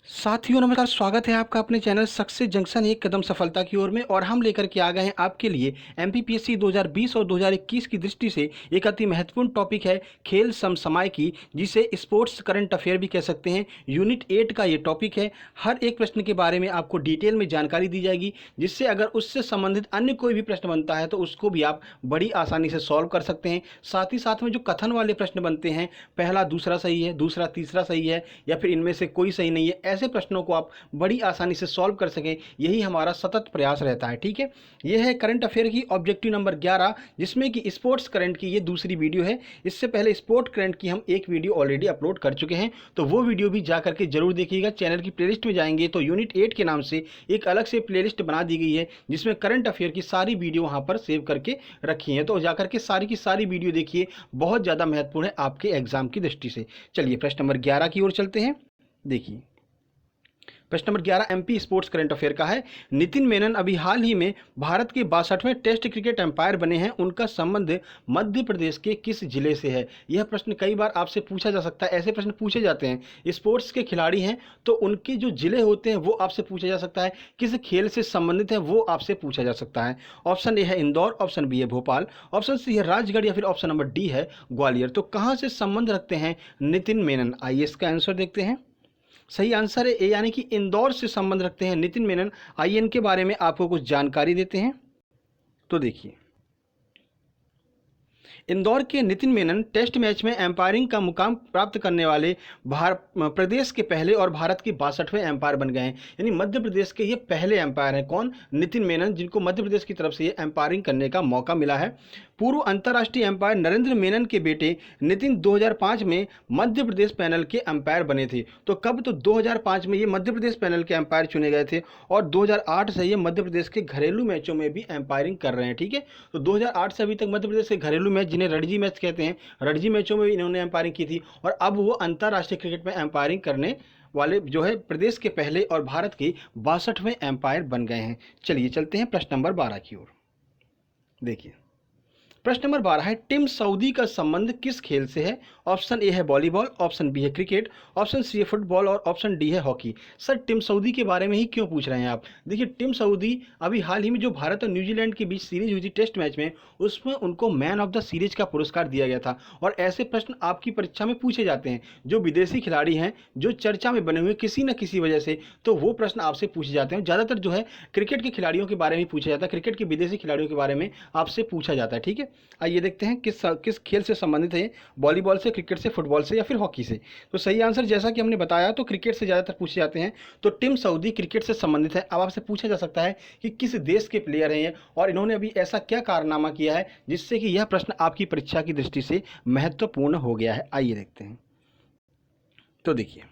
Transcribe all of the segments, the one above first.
साथियों नमस्कार, स्वागत है आपका अपने चैनल सक्सेस जंक्शन एक कदम सफलता की ओर में। और हम लेकर के आ गए हैं आपके लिए एमपीपीएससी 2020 और 2021 की दृष्टि से एक अति महत्वपूर्ण टॉपिक है खेल समसमायिकी, जिसे स्पोर्ट्स करंट अफेयर भी कह सकते हैं। यूनिट 8 का ये टॉपिक है। हर एक प्रश्न के बारे में आपको डिटेल में जानकारी दी जाएगी, जिससे अगर उससे संबंधित अन्य कोई भी प्रश्न बनता है तो उसको भी आप बड़ी आसानी से सॉल्व कर सकते हैं। साथ ही साथ में जो कथन वाले प्रश्न बनते हैं, पहला दूसरा सही है, दूसरा तीसरा सही है, या फिर इनमें से कोई सही नहीं है, ऐसे प्रश्नों को आप बड़ी आसानी से सॉल्व कर सकें, यही हमारा सतत प्रयास रहता है। ठीक है, यह है करंट अफेयर की ऑब्जेक्टिव नंबर 11, जिसमें कि स्पोर्ट्स करंट की ये दूसरी वीडियो है। इससे पहले स्पोर्ट करंट की हम एक वीडियो ऑलरेडी अपलोड कर चुके हैं, तो वो वीडियो भी जा करके जरूर देखिएगा। चैनल की प्लेलिस्ट में जाएंगे तो यूनिट 8 के नाम से एक अलग से प्लेलिस्ट बना दी गई है, जिसमें करंट अफेयर की सारी वीडियो वहां पर सेव करके रखी है। तो जाकर के सारी की सारी वीडियो देखिए, बहुत ज़्यादा महत्वपूर्ण है आपके एग्जाम की दृष्टि से। चलिए प्रश्न नंबर 11 की ओर चलते हैं। देखिए प्रश्न number 11 MP sports current affair का है। नितिन मेनन अभी हाल ही में भारत के 62वें टेस्ट क्रिकेट एम्पायर बने हैं। उनका संबंध मध्य प्रदेश के किस जिले से है? यह प्रश्न कई बार आपसे पूछा जा सकता है। ऐसे प्रश्न पूछे जाते हैं। स्पोर्ट्स के खिलाड़ी हैं तो उनके जो जिले होते हैं वो आपसे पूछा जा सकता है। किस खेल से संबंधित है वो आपसे पूछा जा सकता है। ऑप्शन ए है इंदौर, ऑप्शन बी है भोपाल, ऑप्शन सी है राजगढ़, या फिर ऑप्शन नंबर डी है ग्वालियर। तो कहाँ से संबंध रखते हैं नितिन मेनन? आइए इसका आंसर देखते हैं। सही आंसर है ए, यानी कि इंदौर से संबंध रखते हैं नितिन मेनन। आइए इनके बारे में आपको कुछ जानकारी देते हैं। तो देखिए, इंदौर के नितिन मेनन टेस्ट मैच में एम्पायरिंग का मुकाम प्राप्त करने वाले प्रदेश के पहले और भारत के 62वें एम्पायर बन गए हैं। यानी मध्य प्रदेश के ये पहले एम्पायर हैं। कौन? नितिन मेनन, जिनको मध्य प्रदेश की तरफ से ये एम्पायरिंग करने का मौका मिला है। पूर्व अंतर्राष्ट्रीय एम्पायर नरेंद्र मेनन के बेटे नितिन 2005 में मध्य प्रदेश पैनल के एम्पायर बने थे। तो कब? तो 2005 में ये मध्य प्रदेश पैनल के एम्पायर चुने गए थे, और 2008 से ये मध्य प्रदेश के घरेलू मैचों में भी एम्पायरिंग कर रहे हैं। ठीक है, तो 2008 से अभी तक मध्य प्रदेश के घरेलू मैच, जिन्हें रणजी मैच कहते हैं, रणजी मैचों में भी इन्होंने एम्पायरिंग की थी। और अब वो अंतर्राष्ट्रीय क्रिकेट में एम्पायरिंग करने वाले जो है प्रदेश के पहले और भारत के 62वें एम्पायर बन गए हैं। चलिए चलते हैं प्रश्न नंबर 12 की ओर। देखिए प्रश्न नंबर 12 है, टिम सऊदी का संबंध किस खेल से है? ऑप्शन ए है वॉलीबॉल, ऑप्शन बी है क्रिकेट, ऑप्शन सी है फुटबॉल, और ऑप्शन डी है हॉकी। सर टिम सऊदी के बारे में ही क्यों पूछ रहे हैं आप? देखिए टिम सऊदी अभी हाल ही में जो भारत और न्यूजीलैंड के बीच सीरीज हुई थी टेस्ट मैच में, उसमें उनको मैन ऑफ द सीरीज का पुरस्कार दिया गया था। और ऐसे प्रश्न आपकी परीक्षा में पूछे जाते हैं। जो विदेशी खिलाड़ी हैं, जो चर्चा में बने हुए किसी न किसी वजह से, तो वो प्रश्न आपसे पूछे जाते हैं। ज़्यादातर जो है क्रिकेट के खिलाड़ियों के बारे में पूछा जाता है, क्रिकेट के विदेशी खिलाड़ियों के बारे में आपसे पूछा जाता है। ठीक है, आइए देखते हैं किस किस खेल से संबंधित है, वॉलीबॉल से, क्रिकेट से, फुटबॉल से, या फिर हॉकी से। तो सही आंसर जैसा कि हमने बताया, तो क्रिकेट से ज़्यादातर पूछे जाते हैं। तो टिम सऊदी क्रिकेट से संबंधित है। अब आपसे पूछा जा सकता है कि किस देश के प्लेयर हैं ये, और इन्होंने अभी ऐसा क्या कारनामा किया है जिससे कि यह प्रश्न आपकी परीक्षा की दृष्टि से महत्वपूर्ण हो गया है। आइए देखते हैं। तो देखिए,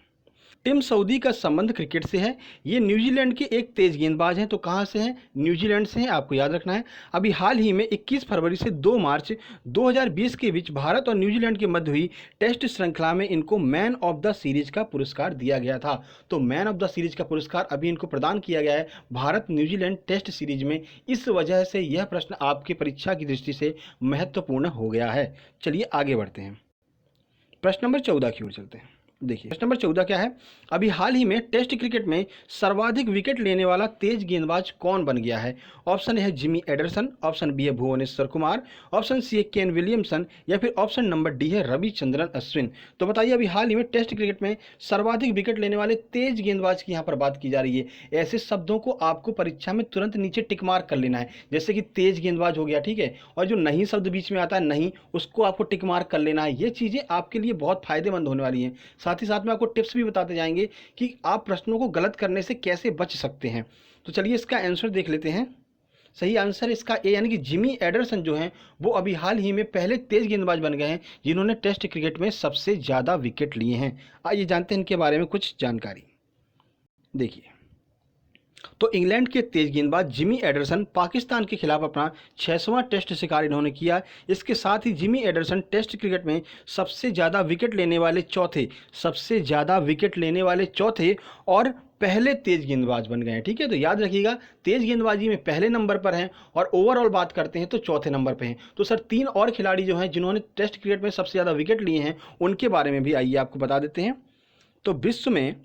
टिम सऊदी का संबंध क्रिकेट से है। ये न्यूजीलैंड के एक तेज गेंदबाज हैं। तो कहाँ से हैं? न्यूजीलैंड से हैं, आपको याद रखना है। अभी हाल ही में 21 फरवरी से 2 मार्च 2020 के बीच भारत और न्यूजीलैंड के मध्य हुई टेस्ट श्रृंखला में इनको मैन ऑफ द सीरीज का पुरस्कार दिया गया था। तो मैन ऑफ द सीरीज का पुरस्कार अभी इनको प्रदान किया गया है भारत न्यूजीलैंड टेस्ट सीरीज में। इस वजह से यह प्रश्न आपकी परीक्षा की दृष्टि से महत्वपूर्ण हो गया है। चलिए आगे बढ़ते हैं, प्रश्न नंबर 14 की ओर चलते हैं। देखिए प्रश्न नंबर 14 क्या है? अभी हाल ही में टेस्ट क्रिकेट में सर्वाधिक विकेट लेने वाला तेज गेंदबाज कौन बन गया है? ऑप्शन ए है जिमी एडरसन, ऑप्शन बी है भुवनेश्वर कुमार, ऑप्शन सी है केन विलियमसन, या फिर ऑप्शन नंबर डी है रविचंद्रन अश्विन। तो बताइए अभी हाल ही में टेस्ट क्रिकेट में सर्वाधिक विकेट लेने वाले तेज गेंदबाज की यहाँ पर बात की जा रही है। ऐसे शब्दों को आपको परीक्षा में तुरंत नीचे टिक मार्क कर लेना है, जैसे कि तेज गेंदबाज हो गया, ठीक है, और जो नहीं शब्द बीच में आता है नहीं, उसको आपको टिक मार्क कर लेना है। ये चीज़ें आपके लिए बहुत फायदेमंद होने वाली हैं। साथ ही साथ में आपको टिप्स भी बताते जाएंगे कि आप प्रश्नों को गलत करने से कैसे बच सकते हैं। तो चलिए इसका आंसर देख लेते हैं। सही आंसर इसका ए, यानी कि जिमी एडरसन जो हैं वो अभी हाल ही में पहले तेज गेंदबाज बन गए हैं जिन्होंने टेस्ट क्रिकेट में सबसे ज़्यादा विकेट लिए हैं। आइए जानते हैं इनके बारे में कुछ जानकारी। देखिए, तो इंग्लैंड के तेज गेंदबाज जिमी एडरसन पाकिस्तान के खिलाफ अपना 6वां टेस्ट शिकार इन्होंने किया। इसके साथ ही जिमी एडरसन टेस्ट क्रिकेट में सबसे ज़्यादा विकेट लेने वाले चौथे और पहले तेज गेंदबाज बन गए हैं। ठीक है, तो याद रखिएगा तेज गेंदबाजी में पहले नंबर पर हैं, और ओवरऑल बात करते हैं तो चौथे नंबर पर हैं। तो सर 3 और खिलाड़ी जो हैं जिन्होंने टेस्ट क्रिकेट में सबसे ज़्यादा विकेट लिए हैं, उनके बारे में भी आइए आपको बता देते हैं। तो विश्व में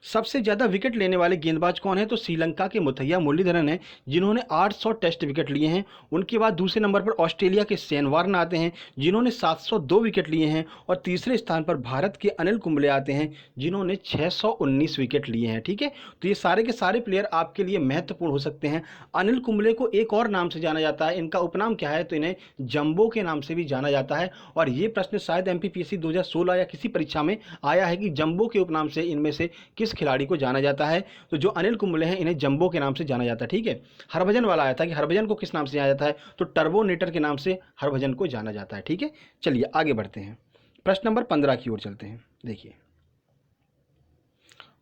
सबसे ज़्यादा विकेट लेने वाले गेंदबाज कौन है? तो श्रीलंका के मुथैया मुरलीधरन हैं, जिन्होंने 800 टेस्ट विकेट लिए हैं। उनके बाद दूसरे नंबर पर ऑस्ट्रेलिया के शेन वार्न आते हैं, जिन्होंने 702 विकेट लिए हैं। और तीसरे स्थान पर भारत के अनिल कुंबले आते हैं, जिन्होंने 619 विकेट लिए हैं। ठीक है, तो ये सारे के सारे प्लेयर आपके लिए महत्वपूर्ण हो सकते हैं। अनिल कुंबले को एक और नाम से जाना जाता है, इनका उपनाम क्या है? तो इन्हें जंबो के नाम से भी जाना जाता है। और ये प्रश्न शायद एमपीपीएससी 2016 या किसी परीक्षा में आया है कि जंबो के उपनाम से इनमें से किस खिलाड़ी को जाना जाता है। तो जो अनिल कुंबले हैं, इन्हें जंबो के नाम से जाना जाता है। ठीक है, हरभजन वाला आया था कि हरभजन को किस नाम से जाना जाता है? तो टर्बोनेटर के नाम से हरभजन को जाना जाता है। ठीक है, चलिए आगे बढ़ते हैं, प्रश्न नंबर 15 की ओर चलते हैं। देखिए,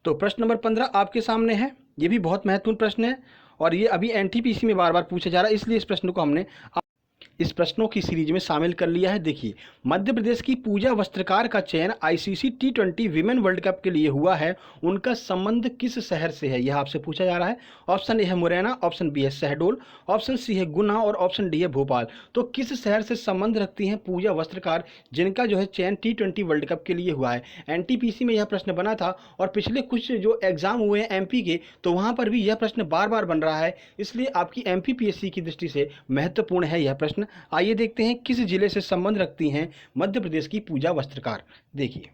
तो प्रश्न नंबर 15 आपके सामने है। ये भी बहुत महत्वपूर्ण प्रश्न है और ये अभी एनटीपीसी में बार बार पूछा जा रहा है, इसलिए इस प्रश्न को हमने इस प्रश्नों की सीरीज में शामिल कर लिया है। देखिए, मध्य प्रदेश की पूजा वस्त्रकार का चयन आईसीसी टी20 विमेन वर्ल्ड कप के लिए हुआ है। उनका संबंध किस शहर से है, यह आपसे पूछा जा रहा है। ऑप्शन ए है मुरैना, ऑप्शन बी है शहडोल, ऑप्शन सी है गुना और ऑप्शन डी है भोपाल। तो किस शहर से संबंध रखती हैं पूजा वस्त्रकार, जिनका जो है चयन टी20 वर्ल्ड कप के लिए हुआ है? एनटीपीसी में यह प्रश्न बना था और पिछले कुछ जो एग्जाम हुए हैं एमपी के, तो वहां पर भी यह प्रश्न बार बार बन रहा है, इसलिए आपकी एमपीपीएससी की दृष्टि से महत्वपूर्ण है यह प्रश्न। आइए देखते हैं किस जिले से संबंध रखती हैं मध्य प्रदेश की पूजा वस्त्रकार। देखिए,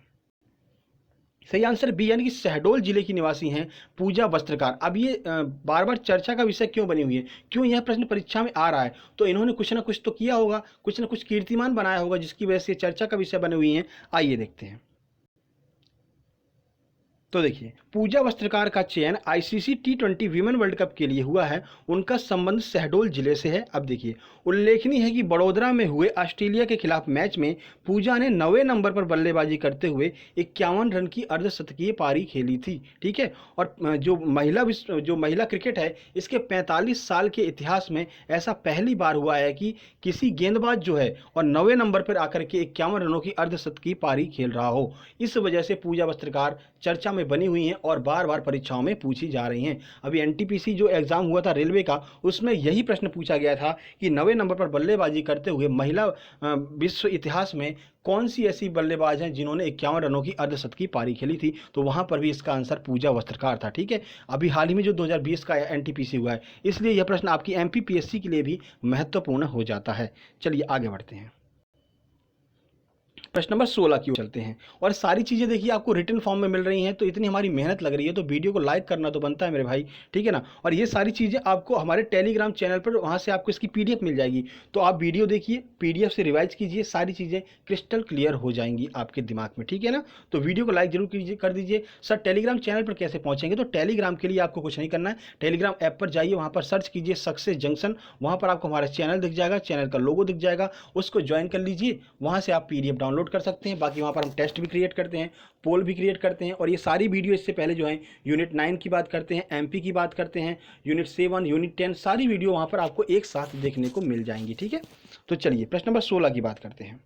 सही आंसर बी यानी कि शहडोल जिले की निवासी हैं पूजा वस्त्रकार। अब ये बार बार चर्चा का विषय क्यों बनी हुई है, क्यों यह प्रश्न परीक्षा में आ रहा है? तो इन्होंने कुछ ना कुछ तो किया होगा, कुछ ना कुछ कीर्तिमान बनाया होगा, जिसकी वजह से चर्चा का विषय बने हुई हैं। आइए देखते हैं। तो देखिए, पूजा वस्त्रकार का चयन आईसीसी टी20 विमेन वर्ल्ड कप के लिए हुआ है। उनका संबंध शहडोल जिले से है। अब देखिए, उल्लेखनीय है कि बड़ोदरा में हुए ऑस्ट्रेलिया के खिलाफ मैच में पूजा ने 9वें नंबर पर बल्लेबाजी करते हुए 51 रन की अर्धशतकीय पारी खेली थी। ठीक है, और जो महिला क्रिकेट है, इसके 45 साल के इतिहास में ऐसा पहली बार हुआ है कि किसी गेंदबाज जो है और 9वें नंबर पर आकर के 51 रनों की अर्धशतकीय पारी खेल रहा हो। इस वजह से पूजा वस्त्रकार चर्चा में बनी हुई हैं और बार बार परीक्षाओं में पूछी जा रही हैं। अभी एनटीपीसी जो एग्जाम हुआ था रेलवे का, उसमें यही प्रश्न पूछा गया था कि 9वें नंबर पर बल्लेबाजी करते हुए महिला विश्व इतिहास में कौन सी ऐसी बल्लेबाज हैं जिन्होंने 51 रनों की अर्धशतकीय पारी खेली थी। तो वहां पर भी इसका आंसर पूजा वस्त्रकार था। ठीक है, अभी हाल ही में जो 2020 का एनटीपीसी हुआ है, इसलिए यह प्रश्न आपकी एमपीपीएससी के लिए भी महत्वपूर्ण हो जाता है। चलिए आगे बढ़ते हैं, प्रश्न नंबर 16 की ओर चलते हैं। और सारी चीज़ें देखिए आपको रिटन फॉर्म में मिल रही हैं, तो इतनी हमारी मेहनत लग रही है तो वीडियो को लाइक करना तो बनता है मेरे भाई। ठीक है ना, और ये सारी चीज़ें आपको हमारे टेलीग्राम चैनल पर, वहाँ से आपको इसकी पीडीएफ मिल जाएगी। तो आप वीडियो देखिए, पीडीएफ से रिवाइज कीजिए, सारी चीज़ें क्रिस्टल क्लियर हो जाएंगी आपके दिमाग में। ठीक है ना, तो वीडियो को लाइक जरूर कीजिए, कर दीजिए। सर टेलीग्राम चैनल पर कैसे पहुँचेंगे? तो टेलीग्राम के लिए आपको कुछ नहीं करना है, टेलीग्राम ऐप पर जाइए, वहाँ पर सर्च कीजिए सक्सेस जंक्शन, वहाँ पर आपको हमारा चैनल दिख जाएगा, चैनल का लोगो दिख जाएगा, उसको ज्वाइन कर लीजिए। वहाँ से आप पीडीएफ डाउनलोड कर सकते हैं। बाकी वहाँ पर हम टेस्ट भी क्रिएट करते हैं, पोल भी क्रिएट करते हैं, और ये सारी वीडियो इससे पहले जो है यूनिट 9 की बात करते हैं, एमपी की बात करते हैं, यूनिट 7, यूनिट 10, सारी वीडियो वहाँ पर आपको एक साथ देखने को मिल जाएंगी। ठीक है, तो चलिए प्रश्न नंबर 16 की बात करते हैं।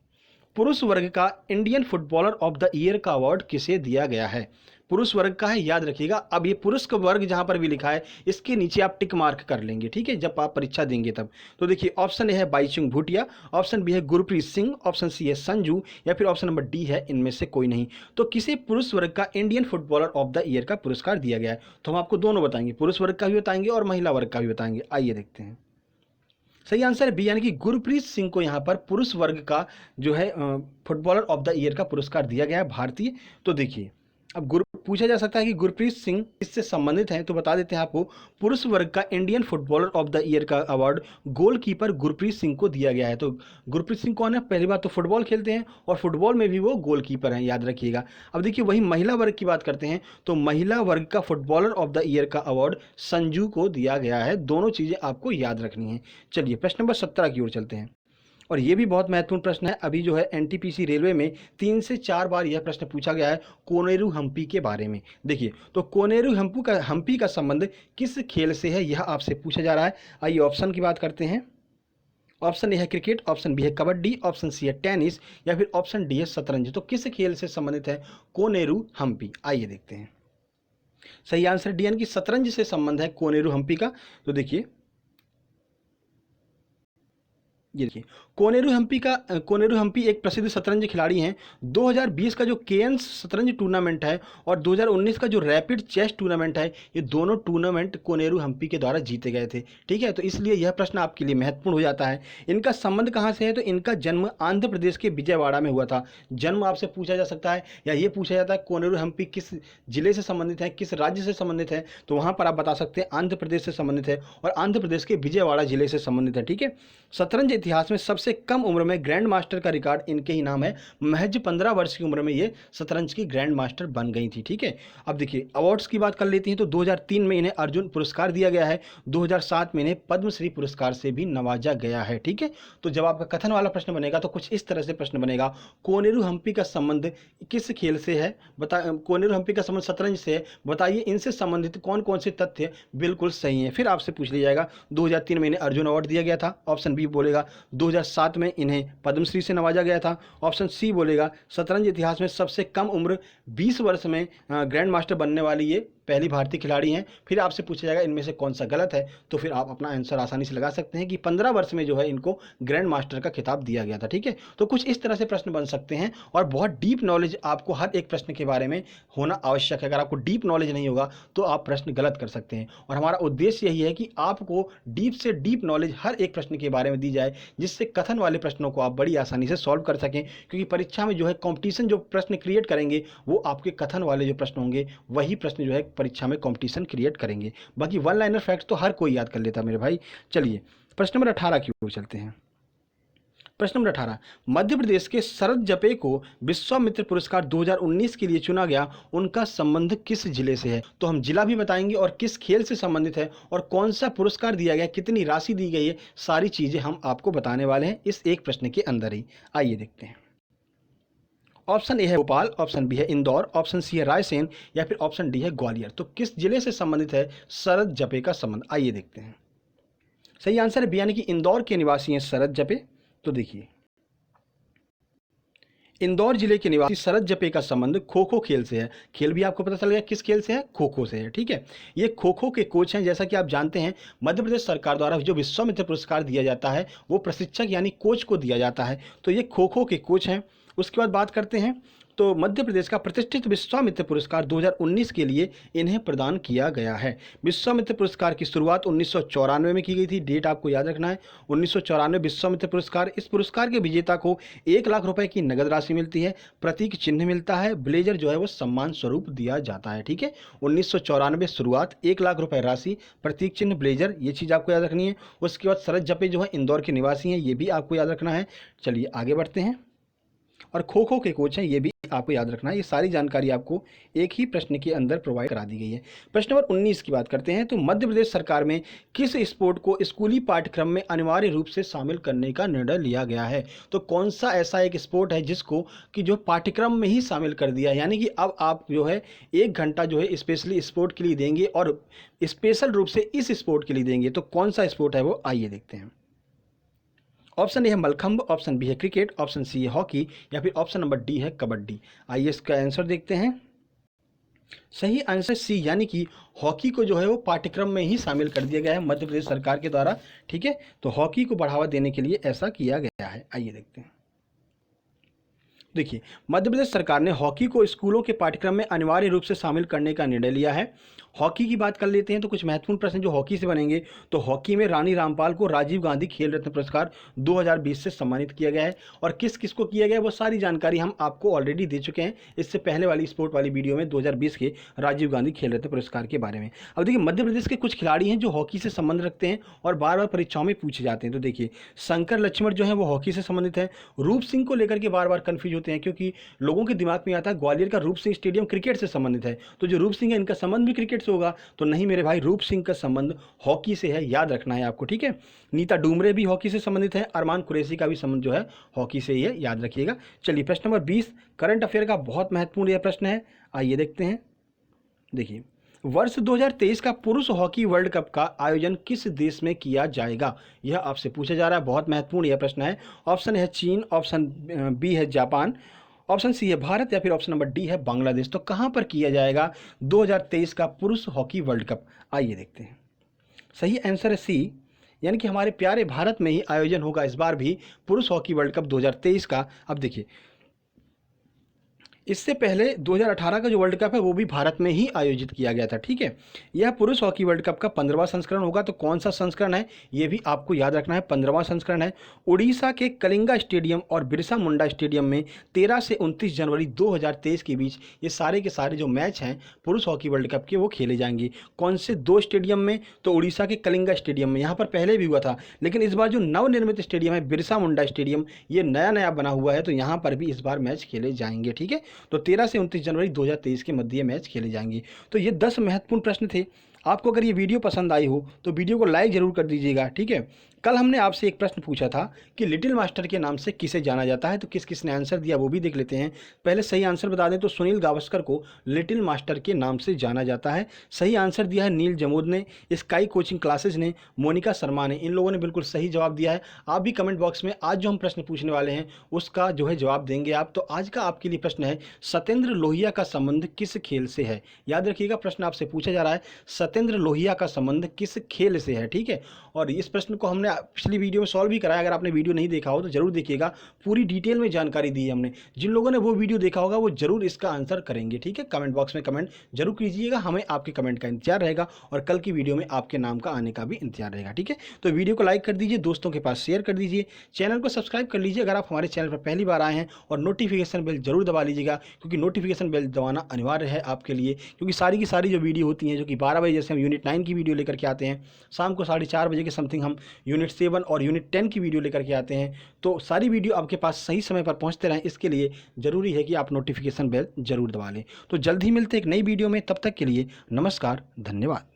पुरुष वर्ग का Indian footballer of the year का अवार्ड किसे दिया गया है? पुरुष वर्ग का है, याद रखिएगा। अब ये पुरुष का वर्ग जहां पर भी लिखा है, इसके नीचे आप टिक मार्क कर लेंगे। ठीक है, जब आप परीक्षा देंगे तब। तो देखिए, ऑप्शन ए है बाईचुंग भूटिया, ऑप्शन बी है गुरप्रीत सिंह, ऑप्शन सी है संजू, या फिर ऑप्शन नंबर डी है इनमें से कोई नहीं। तो किसे पुरुष वर्ग का Indian footballer of the year का पुरस्कार दिया गया है? तो हम आपको दोनों बताएंगे, पुरुष वर्ग का भी बताएंगे और महिला वर्ग का भी बताएंगे। आइए देखते हैं। सही आंसर बी यानी कि गुरप्रीत सिंह को यहाँ पर पुरुष वर्ग का जो है फुटबॉलर ऑफ द ईयर का पुरस्कार दिया गया है, भारतीय। तो देखिए, अब गुरु पूछा जा सकता है कि गुरप्रीत सिंह इससे संबंधित हैं, तो बता देते हैं आपको। पुरुष वर्ग का Indian footballer of the year का अवार्ड गोलकीपर गुरप्रीत सिंह को दिया गया है। तो गुरप्रीत सिंह कौन है? पहली बात तो फुटबॉल खेलते हैं और फुटबॉल में भी वो गोलकीपर हैं, याद रखिएगा। अब देखिए, वही महिला वर्ग की बात करते हैं, तो महिला वर्ग का फुटबॉलर ऑफ द ईयर का अवार्ड संजू को दिया गया है। दोनों चीज़ें आपको याद रखनी है। चलिए प्रश्न नंबर 17 की ओर चलते हैं, और ये भी बहुत महत्वपूर्ण प्रश्न है। अभी जो है एनटीपीसी रेलवे में 3 से 4 बार यह प्रश्न पूछा गया है कोनेरू हम्पी के बारे में। देखिए, तो कोनेरू हम्पी का संबंध किस खेल से है, यह आपसे पूछा जा रहा है। आइए ऑप्शन की बात करते हैं। ऑप्शन ए है क्रिकेट, ऑप्शन बी है कबड्डी, ऑप्शन सी है टेनिस, या फिर ऑप्शन डी है शतरंज। तो किस खेल से संबंधित है कोनेरू हम्पी? आइए देखते हैं। सही आंसर डी यानी कि शतरंज से संबंध है कोनेरू हम्पी का। तो देखिए, ये देखिए, कोनेरू हम्पी एक प्रसिद्ध शतरंज खिलाड़ी हैं। 2020 का जो केएन शतरंज टूर्नामेंट है और 2019 का जो रैपिड चेस टूर्नामेंट है, ये दोनों टूर्नामेंट कोनेरू हम्पी के द्वारा जीते गए थे। ठीक है, तो इसलिए यह प्रश्न आपके लिए महत्वपूर्ण हो जाता है। इनका संबंध कहाँ से है, तो इनका जन्म आंध्र प्रदेश के विजयवाड़ा में हुआ था। जन्म आपसे पूछा जा सकता है या ये पूछा जाता है कोनेरू हम्पी किस जिले से संबंधित है, किस राज्य से संबंधित है, तो वहाँ पर आप बता सकते हैं आंध्र प्रदेश से संबंधित है और आंध्र प्रदेश के विजयवाड़ा जिले से संबंधित है। ठीक है, शतरंज इतिहास में सबसे कम उम्र में ग्रैंड मास्टर का रिकॉर्ड इनके ही नाम है। महज 15 वर्ष की उम्र में ये शतरंज की ग्रैंड मास्टर बन गई थी। ठीक है, अब देखिए अवार्ड्स की बात कर लेते हैं तो 2003 में इन्हें अर्जुन पुरस्कार दिया गया है। 2007 में इन्हें पद्मश्री पुरस्कार से भी नवाजा गया है। ठीक है, तो जब आपका कथन वाला प्रश्न बनेगा तो कुछ इस तरह से प्रश्न बनेगा, कोनेरू हम्पी का संबंध किस खेल से है, कोनेरू हम्पी का संबंध शतरंज से है, बताइए इनसे संबंधित कौन कौन से तथ्य बिल्कुल सही हैं। फिर आपसे पूछ लिया जाएगा 2003 में इन्हें अर्जुन अवार्ड दिया गया था, ऑप्शन बी बोलेगा 2007 में इन्हें पद्मश्री से नवाजा गया था, ऑप्शन सी बोलेगा शतरंज इतिहास में सबसे कम उम्र 20 वर्ष में ग्रैंड मास्टर बनने वाली ये पहली भारतीय खिलाड़ी हैं। फिर आपसे पूछा जाएगा इनमें से कौन सा गलत है, तो फिर आप अपना आंसर आसानी से लगा सकते हैं कि 15 वर्ष में जो है इनको ग्रैंड मास्टर का खिताब दिया गया था। ठीक है, तो कुछ इस तरह से प्रश्न बन सकते हैं और बहुत डीप नॉलेज आपको हर एक प्रश्न के बारे में होना आवश्यक है। अगर आपको डीप नॉलेज नहीं होगा तो आप प्रश्न गलत कर सकते हैं और हमारा उद्देश्य यही है कि आपको डीप से डीप नॉलेज हर एक प्रश्न के बारे में दी जाए, जिससे कथन वाले प्रश्नों को आप बड़ी आसानी से सॉल्व कर सकें। क्योंकि परीक्षा में जो है कॉम्पिटिशन जो प्रश्न क्रिएट करेंगे वो आपके कथन वाले जो प्रश्न होंगे वही प्रश्न जो है परीक्षा में कॉम्पिटिशन क्रिएट करेंगे। बाकी वन लाइनर फैक्ट तो हर कोई याद कर लेता मेरे भाई। चलिए प्रश्न नंबर 18 की ओर चलते हैं। प्रश्न नंबर 18, मध्य प्रदेश के शरद जपे को विश्वामित्र पुरस्कार 2019 के लिए चुना गया, उनका संबंध किस जिले से है। तो हम जिला भी बताएंगे और किस खेल से संबंधित है और कौन सा पुरस्कार दिया गया, कितनी राशि दी गई है, सारी चीजें हम आपको बताने वाले हैं इस एक प्रश्न के अंदर ही। आइए देखते हैं। ऑप्शन ए है भोपाल, ऑप्शन बी है इंदौर, ऑप्शन सी है रायसेन या फिर ऑप्शन डी है ग्वालियर। तो किस जिले से संबंधित है शरद जपे का संबंध, आइए देखते हैं। सही आंसर है बी यानी कि इंदौर के निवासी हैं शरद जपे। तो देखिए इंदौर जिले के निवासी शरद जपे का संबंध खो खो खेल से है। खेल भी आपको पता चल गया किस खेल से है, खो खो से है। ठीक है, ये खो खो के कोच हैं। जैसा कि आप जानते हैं मध्य प्रदेश सरकार द्वारा जो विश्वामित्र पुरस्कार दिया जाता है वो प्रशिक्षक यानी कोच को दिया जाता है। तो ये खो खो के कोच हैं। उसके बाद बात करते हैं तो मध्य प्रदेश का प्रतिष्ठित विश्वामित्र पुरस्कार 2019 के लिए इन्हें प्रदान किया गया है। विश्वामित्र पुरस्कार की शुरुआत 1994 में की गई थी। डेट आपको याद रखना है 1994 विश्वामित्र पुरस्कार। इस पुरस्कार के विजेता को 1 लाख रुपए की नगद राशि मिलती है, प्रतीक चिन्ह मिलता है, ब्लेजर जो है वो सम्मान स्वरूप दिया जाता है। ठीक है, 1994 शुरुआत, 1 लाख रुपए राशि, प्रतीक चिन्ह, ब्लेजर, ये चीज़ आपको याद रखनी है। उसके बाद शरद जपे जो है इंदौर के निवासी हैं, ये भी आपको याद रखना है। चलिए आगे बढ़ते हैं। और खो खो के कोच हैं, ये भी आपको याद रखना है। ये सारी जानकारी आपको एक ही प्रश्न के अंदर प्रोवाइड करा दी गई है। प्रश्न नंबर 19 की बात करते हैं तो मध्य प्रदेश सरकार में किस स्पोर्ट को स्कूली पाठ्यक्रम में अनिवार्य रूप से शामिल करने का निर्णय लिया गया है। तो कौन सा ऐसा एक स्पोर्ट है जिसको कि जो पाठ्यक्रम में ही शामिल कर दिया है, यानी कि अब आप जो है 1 घंटा जो है स्पेशली स्पोर्ट के लिए देंगे और स्पेशल रूप से इस स्पोर्ट के लिए देंगे। तो कौन सा स्पोर्ट है वो, आइए देखते हैं। ऑप्शन ए है मलखंब, ऑप्शन बी है क्रिकेट, ऑप्शन सी है हॉकी या फिर ऑप्शन नंबर डी है कबड्डी। आइए इसका आंसर देखते हैं। सही आंसर सी यानी कि हॉकी को जो है वो पाठ्यक्रम में ही शामिल कर दिया गया है मध्य प्रदेश सरकार के द्वारा। ठीक है, तो हॉकी को बढ़ावा देने के लिए ऐसा किया गया है। आइए देखते हैं। देखिए मध्य प्रदेश सरकार ने हॉकी को स्कूलों के पाठ्यक्रम में अनिवार्य रूप से शामिल करने का निर्णय लिया है। हॉकी की बात कर लेते हैं तो कुछ महत्वपूर्ण प्रश्न जो हॉकी से बनेंगे तो हॉकी में रानी रामपाल को राजीव गांधी खेल रत्न पुरस्कार 2020 से सम्मानित किया गया है और किस किस को किया गया है वो सारी जानकारी हम आपको ऑलरेडी दे चुके हैं इससे पहले वाली स्पोर्ट वाली वीडियो में 2020 के राजीव गांधी खेल रत्न पुरस्कार के बारे में। अब देखिए मध्य प्रदेश के कुछ खिलाड़ी हैं जो हॉकी से संबंध रखते हैं और बार बार परीक्षाओं में पूछे जाते हैं। तो देखिए शंकर लक्ष्मण जो है वो हॉकी से संबंधित है। रूप सिंह को लेकर के बार बार कन्फ्यूज होते हैं क्योंकि लोगों के दिमाग में आता है ग्वालियर का रूप सिंह स्टेडियम क्रिकेट से संबंधित है, तो जो रूप सिंह है इनका संबंध भी क्रिकेट से होगा। तो नहीं मेरे भाई, रूप सिंह का संबंध हॉकी से है, याद रखना है आपको। ठीक है, नीता डूमरे भी हॉकी से संबंधित है, अरमान कुरैशी का भी संबंध जो है हॉकी से ही है, याद रखिएगा। चलिए प्रश्न नंबर 20 करंट अफेयर का बहुत महत्वपूर्ण यह प्रश्न है, आइए देखते हैं। देखिए वर्ष 2023 का पुरुष हॉकी वर्ल्ड कप का आयोजन किस देश में किया जाएगा, यह आपसे पूछा जा रहा है। बहुत महत्वपूर्ण यह प्रश्न है। ऑप्शन है चीन, ऑप्शन बी है जापान, ऑप्शन सी है भारत या फिर ऑप्शन नंबर डी है बांग्लादेश। तो कहां पर किया जाएगा 2023 का पुरुष हॉकी वर्ल्ड कप, आइए देखते हैं। सही आंसर है सी यानी कि हमारे प्यारे भारत में ही आयोजन होगा इस बार भी पुरुष हॉकी वर्ल्ड कप 2023 का। अब देखिए, इससे पहले 2018 का जो वर्ल्ड कप है वो भी भारत में ही आयोजित किया गया था। ठीक है, यह पुरुष हॉकी वर्ल्ड कप का 15वां संस्करण होगा। तो कौन सा संस्करण है ये भी आपको याद रखना है, 15वां संस्करण है। उड़ीसा के कलिंगा स्टेडियम और बिरसा मुंडा स्टेडियम में 13 से 29 जनवरी 2023 के बीच ये सारे के सारे जो मैच हैं पुरुष हॉकी वर्ल्ड कप के वो खेले जाएंगे। कौन से 2 स्टेडियम में? तो उड़ीसा के कलिंगा स्टेडियम में, यहाँ पर पहले भी हुआ था, लेकिन इस बार जो नवनिर्मित स्टेडियम है बिरसा मुंडा स्टेडियम, ये नया नया बना हुआ है, तो यहाँ पर भी इस बार मैच खेले जाएंगे। ठीक है, तो 13 से 29 जनवरी 2023 के मध्य मैच खेले जाएंगे। तो ये 10 महत्वपूर्ण प्रश्न थे। आपको अगर ये वीडियो पसंद आई हो तो वीडियो को लाइक जरूर कर दीजिएगा। ठीक है, कल हमने आपसे एक प्रश्न पूछा था कि लिटिल मास्टर के नाम से किसे जाना जाता है, तो किस किस ने आंसर दिया वो भी देख लेते हैं। पहले सही आंसर बता दें तो सुनील गावस्कर को लिटिल मास्टर के नाम से जाना जाता है। सही आंसर दिया है नील जमोद ने, स्काई कोचिंग क्लासेज ने, मोनिका शर्मा ने। इन लोगों ने बिल्कुल सही जवाब दिया है। आप भी कमेंट बॉक्स में आज जो हम प्रश्न पूछने वाले हैं उसका जो है जवाब देंगे आप। तो आज का आपके लिए प्रश्न है, सत्येंद्र लोहिया का संबंध किस खेल से है? याद रखिएगा, प्रश्न आपसे पूछा जा रहा है सत्येंद्र लोहिया का संबंध किस खेल से है। ठीक है, और इस प्रश्न को हमने पिछली वीडियो में सॉल्व भी कराया। अगर आपने वीडियो नहीं देखा हो तो जरूर देखिएगा, पूरी डिटेल में जानकारी दी है हमने। जिन लोगों ने वो वीडियो देखा होगा वो जरूर इसका आंसर करेंगे। ठीक है, कमेंट बॉक्स में कमेंट जरूर कीजिएगा, हमें आपके कमेंट का इंतजार रहेगा और कल की वीडियो में आपके नाम का आने का भी इंतजार रहेगा। ठीक है, तो वीडियो को लाइक कर दीजिए, दोस्तों के पास शेयर कर दीजिए, चैनल को सब्सक्राइब कर लीजिए अगर आप हमारे चैनल पर पहली बार आए हैं, और नोटिफिकेशन बेल जरूर दबा लीजिएगा, क्योंकि नोटिफिकेशन बेल दबाना अनिवार्य है आपके लिए, क्योंकि सारी की सारी जो वीडियो होती हैं, जो कि 12 बजे जैसे हम यूनिट 9 की वीडियो लेकर के आते हैं, शाम को 4:30 बजे के समथिंग हम यूनिट 7 और यूनिट 10 की वीडियो लेकर के आते हैं। तो सारी वीडियो आपके पास सही समय पर पहुंचते रहें, इसके लिए ज़रूरी है कि आप नोटिफिकेशन बेल जरूर दबा लें। तो जल्द ही मिलते हैं एक नई वीडियो में, तब तक के लिए नमस्कार, धन्यवाद।